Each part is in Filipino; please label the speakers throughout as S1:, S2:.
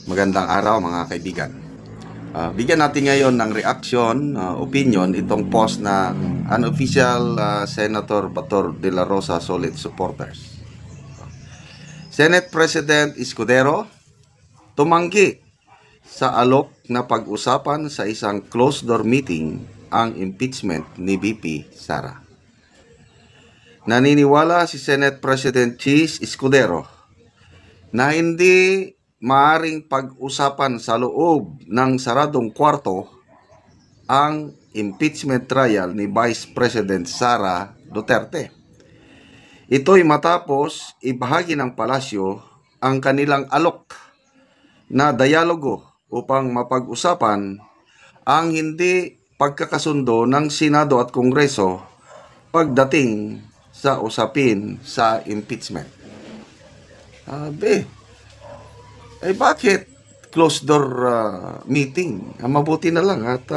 S1: Magandang araw mga kaibigan. Bigyan natin ngayon ng reaction, opinion itong post ng unofficial Senator Bator de la Rosa Solid supporters. Senate President Escudero tumanggi sa alok na pag-usapan sa isang closed-door meeting ang impeachment ni VP Sara. Naniniwala si Senate President Chis Escudero na hindi maaring pag-usapan sa loob ng saradong kwarto ang impeachment trial ni Vice President Sara Duterte. Ito'y matapos ibahagi ng palasyo ang kanilang alok na dialogo upang mapag-usapan ang hindi pagkakasundo ng Senado at Kongreso pagdating sa usapin sa impeachment. Bakit closed door meeting? Mabuti na lang at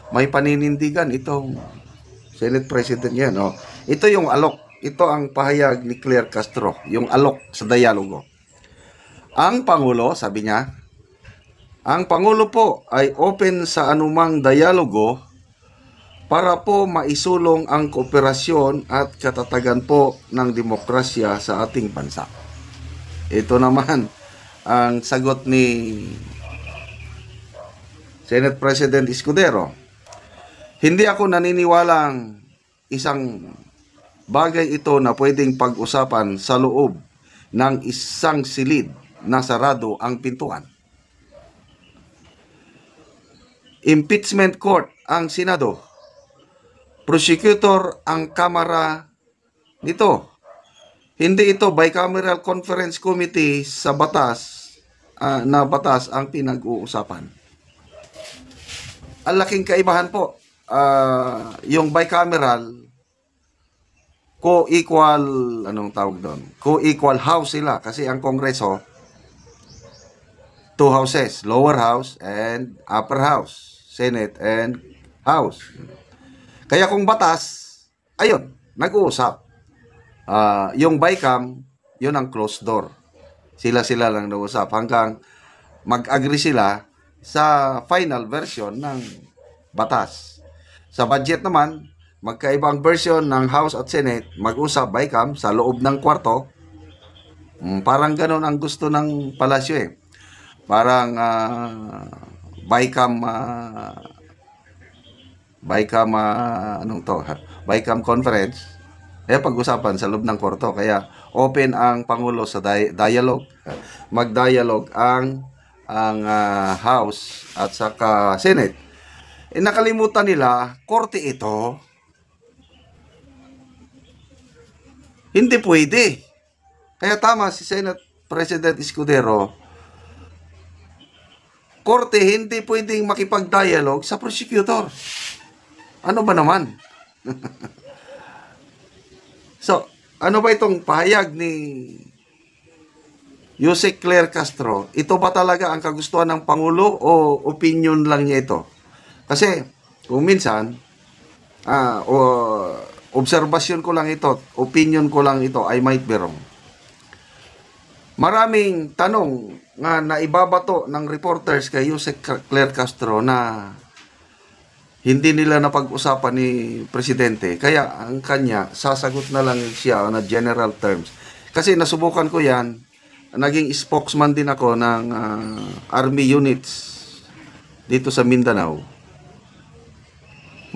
S1: may paninindigan itong Senate President yan. Ito yung alok. Ito ang pahayag ni Claire Castro, yung alok sa dialogo. Ang Pangulo, sabi niya, ang Pangulo po ay open sa anumang dialogo para po maisulong ang kooperasyon at katatagan po ng demokrasya sa ating bansa. Ito naman ang sagot ni Senate President Escudero. Hindi ako naniniwalang isang bagay ito na pwedeng pag-usapan sa loob ng isang silid na sarado ang pintuan. Impeachment court ang Senado. Prosecutor ang Kamara nito. Hindi ito bicameral conference committee sa batas na batas ang pinag-uusapan. Ang laking kaibahan po, yung bicameral co-equal, anong tawag doon? Co-equal house sila kasi ang Kongreso, two houses, lower house and upper house, Senate and House. Kaya kung batas, ayun, nag-uusap. Yung BICAM, yun ang closed door. Sila-sila lang nausap hanggang mag-agree sila sa final version ng batas. Sa budget naman, magkaibang version ng House at Senate, mag-usap BICAM sa loob ng kwarto. Parang ganun ang gusto ng palasyo eh. Parang BICAM BICAM conference. Pag-usapan sa loob ng kwarto. Kaya open ang Pangulo sa dialogue. Mag-dialogue ang House at saka Senate. Nakalimutan nila, korte ito. Hindi pwede. Kaya tama si Senate President Escudero. Korte hindi pwedeng makipag-dialogue sa prosecutor. Ano ba naman? So, ano ba itong pahayag ni Yusek Claire Castro? Ito ba talaga ang kagustuhan ng Pangulo o opinion lang niya ito? Kasi, kung minsan, obserbasyon ko lang ito, opinion ko lang ito, I might be wrong. Maraming tanong nga naibabato ng reporters kay Yusek Claire Castro na hindi nila napag-usapan ni Presidente. Kaya ang kanya, sasagot na lang siya na general terms. Kasi nasubukan ko yan, naging spokesman din ako ng army units dito sa Mindanao.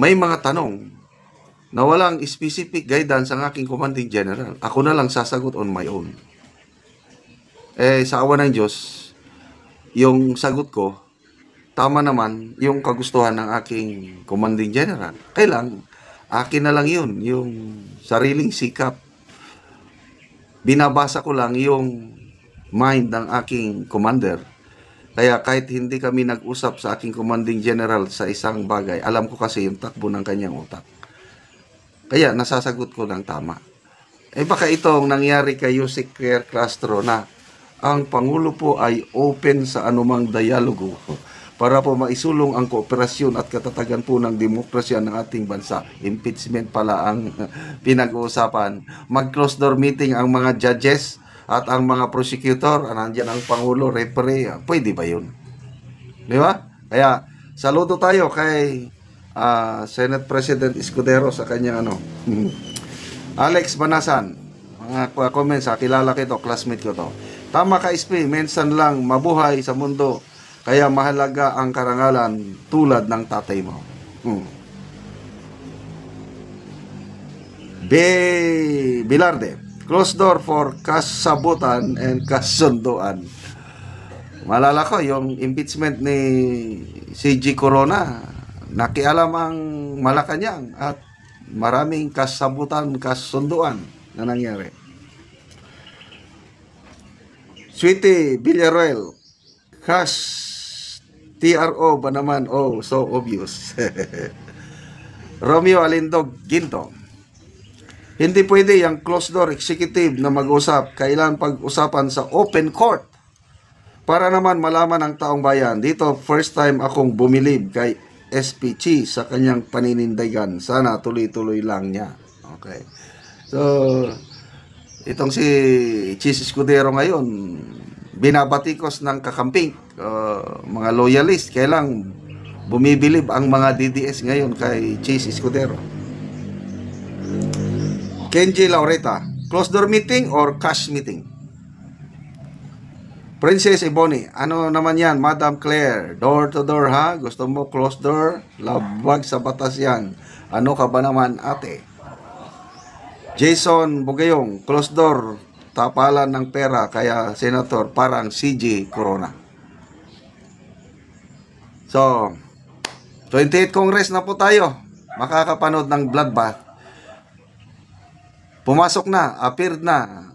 S1: May mga tanong na walang specific guidance ang aking commanding general. Ako na lang sasagot on my own. Sa awa ng Diyos, yung sagot ko, tama naman yung kagustuhan ng aking commanding general. Kailang, akin na lang yun, yung sariling sikap. Binabasa ko lang yung mind ng aking commander. Kaya kahit hindi kami nag-usap sa aking commanding general sa isang bagay, alam ko kasi yung takbo ng kanyang utak. Kaya nasasagot ko lang tama. Baka itong nangyari kay Yusek Claire Castro na ang Pangulo po ay open sa anumang dialogo para po maisulong ang kooperasyon at katatagan po ng demokrasya ng ating bansa. Impeachment pala ang pinag-uusapan. Mag-close door meeting ang mga judges at ang mga prosecutor, nandiyan ang Pangulo, referee, pwede ba yun? Di ba? Kaya, saludo tayo kay Senate President Escudero sa kanyang Alex Banasan, mga comments, kilala kito, classmate ko to. Tama ka, SP, minsan lang mabuhay sa mundo, kaya mahalaga ang karangalan tulad ng tatay mo. Bilarde, close door for kasabutan and kasunduan. Malala ko yung impeachment ni CG Corona, nakialam ang Malacanang at maraming kasabutan, kasunduan na nangyari. Sweetie Villaruel, TRO ba naman? Oh, so obvious. Romeo Alindog Ginto, hindi pwede yung closed door executive na mag-usap. Kailan pag-usapan sa open court para naman malaman ng taong bayan. Dito, first time akong bumilib kay SPG sa kanyang paninindigan. Sana tuloy-tuloy lang niya. Okay. So, itong si Chis Escudero ngayon, binabatikos ng kakamping, mga loyalist. Kailang bumibilib ang mga DDS ngayon kay Chis Escudero. Kenji Laureta, closed door meeting or cash meeting? Princess Ebony, ano naman yan, Madam Claire? Door to door ha? Gusto mo closed door? Labag sa batas yan. Ano ka ba naman ate? Jason Bugayong, closed door, tapalan ng pera, kaya senator, parang CG Corona. So, 28 Congress na po tayo. Makakapanood ng bloodbath. Pumasok na, appeared na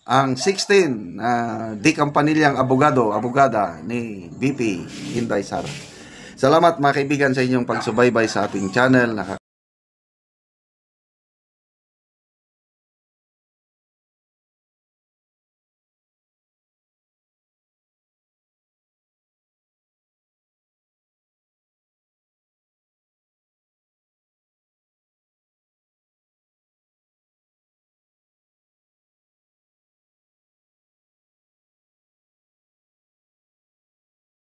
S1: ang 16 di kampanilyang abogada ni VP Inday Sara. Salamat mga kaibigan sa inyong pagsubaybay sa ating channel.